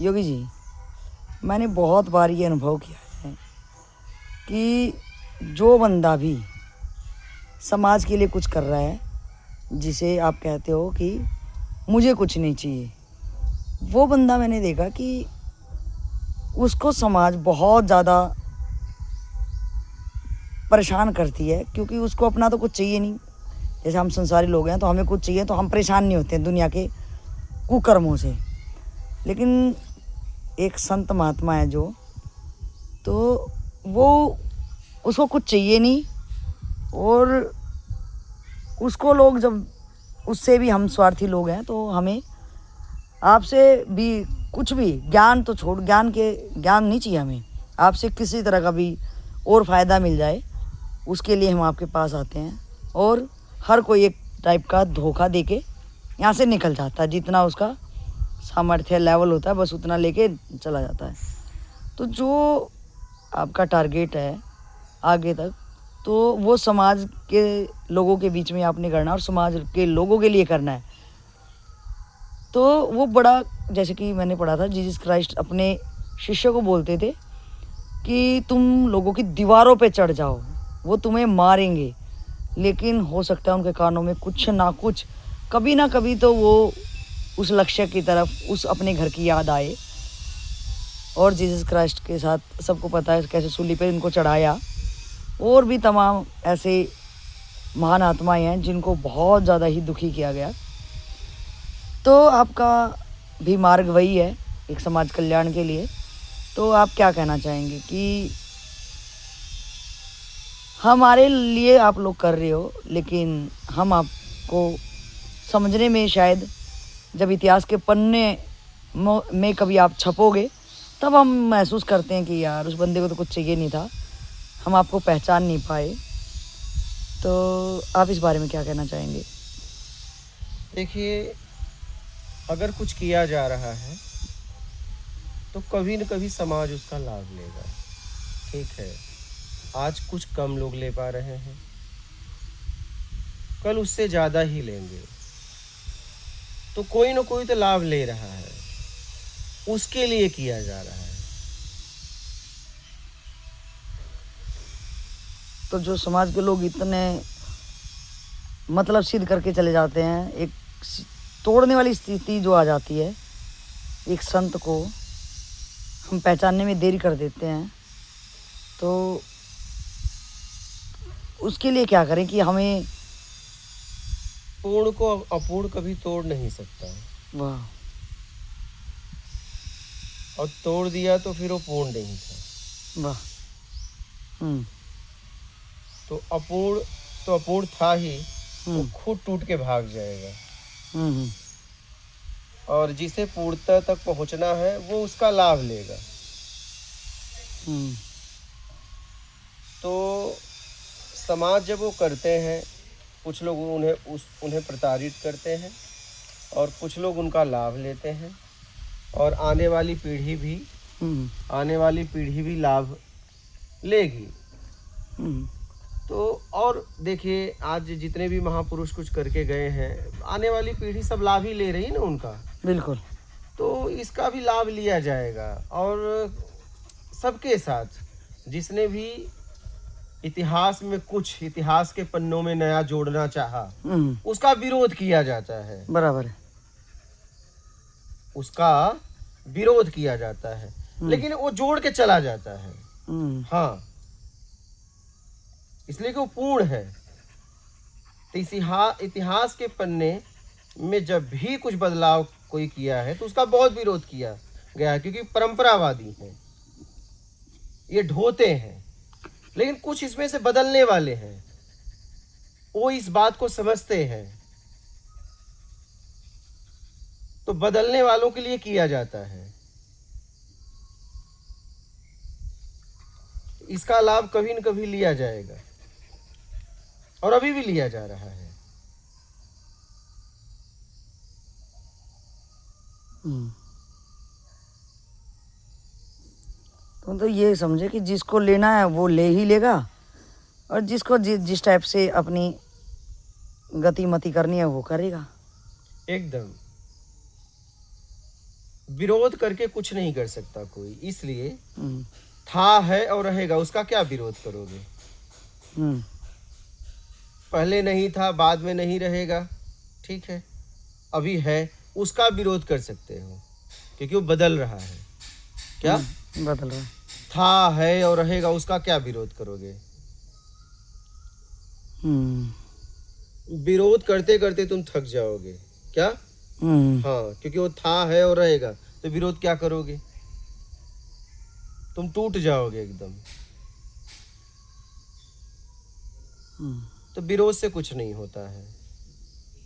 योगी जी, मैंने बहुत बार ये अनुभव किया है कि जो बंदा भी समाज के लिए कुछ कर रहा है, जिसे आप कहते हो कि मुझे कुछ नहीं चाहिए, वो बंदा मैंने देखा कि उसको समाज बहुत ज़्यादा परेशान करती है, क्योंकि उसको अपना तो कुछ चाहिए नहीं। जैसे हम संसारी लोग हैं तो हमें कुछ चाहिए तो हम परेशान नहीं होते हैं दुनिया के कुकर्मों से। लेकिन एक संत महात्मा है जो, तो वो उसको कुछ चाहिए नहीं, और उसको लोग जब, उससे भी हम स्वार्थी लोग हैं तो हमें आपसे भी कुछ भी ज्ञान तो छोड़, ज्ञान नहीं चाहिए हमें, आपसे किसी तरह का भी और फ़ायदा मिल जाए उसके लिए हम आपके पास आते हैं। और हर कोई एक टाइप का धोखा देके यहाँ से निकल जाता है, जितना उसका सामर्थ्य लेवल होता है बस उतना लेके चला जाता है। तो जो आपका टारगेट है आगे तक, तो वो समाज के लोगों के बीच में आपने करना और समाज के लोगों के लिए करना है। तो वो बड़ा, जैसे कि मैंने पढ़ा था, जीसस क्राइस्ट अपने शिष्य को बोलते थे कि तुम लोगों की दीवारों पे चढ़ जाओ, वो तुम्हें मारेंगे, लेकिन हो सकता है उनके कानों में कुछ ना कुछ, कभी ना कभी तो वो उस लक्ष्य की तरफ, उस अपने घर की याद आए। और जीसस क्राइस्ट के साथ सबको पता है कैसे सूली पे इनको चढ़ाया। और भी तमाम ऐसे महान आत्माएं हैं जिनको बहुत ज़्यादा ही दुखी किया गया। तो आपका भी मार्ग वही है, एक समाज कल्याण के लिए। तो आप क्या कहना चाहेंगे कि हमारे लिए आप लोग कर रहे हो, लेकिन हम आपको समझने में शायद जब इतिहास के पन्ने में कभी आप छपोगे तब हम महसूस करते हैं कि यार उस बंदे को तो कुछ चाहिए नहीं था, हम आपको पहचान नहीं पाए। तो आप इस बारे में क्या कहना चाहेंगे? देखिए, अगर कुछ किया जा रहा है तो कभी न कभी समाज उसका लाभ लेगा। ठीक है, आज कुछ कम लोग ले पा रहे हैं, कल उससे ज़्यादा ही लेंगे, तो कोई न कोई तो लाभ ले रहा है, उसके लिए किया जा रहा है। तो जो समाज के लोग इतने मतलब सिद्ध करके चले जाते हैं, एक तोड़ने वाली स्थिति जो आ जाती है, एक संत को हम पहचानने में देरी कर देते हैं, तो उसके लिए क्या करें कि हमें? पूर्ण को अपूर्ण कभी तोड़ नहीं सकता, वाह। और तोड़ दिया तो फिर वो पूर्ण नहीं था। वाह। तो अपूर्ण था ही, वो खुद टूट के भाग जाएगा। और जिसे पूर्णता तक पहुंचना है वो उसका लाभ लेगा। तो समाज जब वो करते हैं, कुछ लोग उन्हें प्रताड़ित करते हैं और कुछ लोग उनका लाभ लेते हैं, और आने वाली पीढ़ी भी लाभ लेगी। तो और देखिए, आज जितने भी महापुरुष कुछ करके गए हैं, आने वाली पीढ़ी सब लाभ ही ले रही है ना उनका। बिल्कुल। तो इसका भी लाभ लिया जाएगा, और सबके साथ जिसने भी इतिहास के पन्नों में नया जोड़ना चाहा, उसका विरोध किया जाता है। बराबर है। उसका विरोध किया जाता है, लेकिन वो जोड़ के चला जाता है। हाँ, इसलिए कि वो पूर्ण है। तो इतिहास के पन्ने में जब भी कुछ बदलाव कोई किया है तो उसका बहुत विरोध किया गया है, क्योंकि परंपरावादी हैं, ये ढोते हैं। लेकिन कुछ इसमें से बदलने वाले हैं, वो इस बात को समझते हैं, तो बदलने वालों के लिए किया जाता है। इसका लाभ कभी न कभी लिया जाएगा, और अभी भी लिया जा रहा है। तो ये समझे कि जिसको लेना है वो ले ही लेगा, और जिसको जिस टाइप से अपनी गतिमति करनी है वो करेगा। एकदम। विरोध करके कुछ नहीं कर सकता कोई, इसलिए हम्म, था है और रहेगा, उसका क्या विरोध करोगे? हम्म, पहले नहीं था, बाद में नहीं रहेगा, ठीक है, अभी है, उसका विरोध कर सकते हो क्योंकि वो बदल रहा है। क्या बदल रहा है। था है और रहेगा, उसका क्या विरोध करोगे? हम्म, विरोध करते करते तुम थक जाओगे। क्या? हम्म, हाँ, क्योंकि वो था है और रहेगा, तो विरोध क्या करोगे? तुम टूट जाओगे एकदम। हम्म, तो विरोध से कुछ नहीं होता है।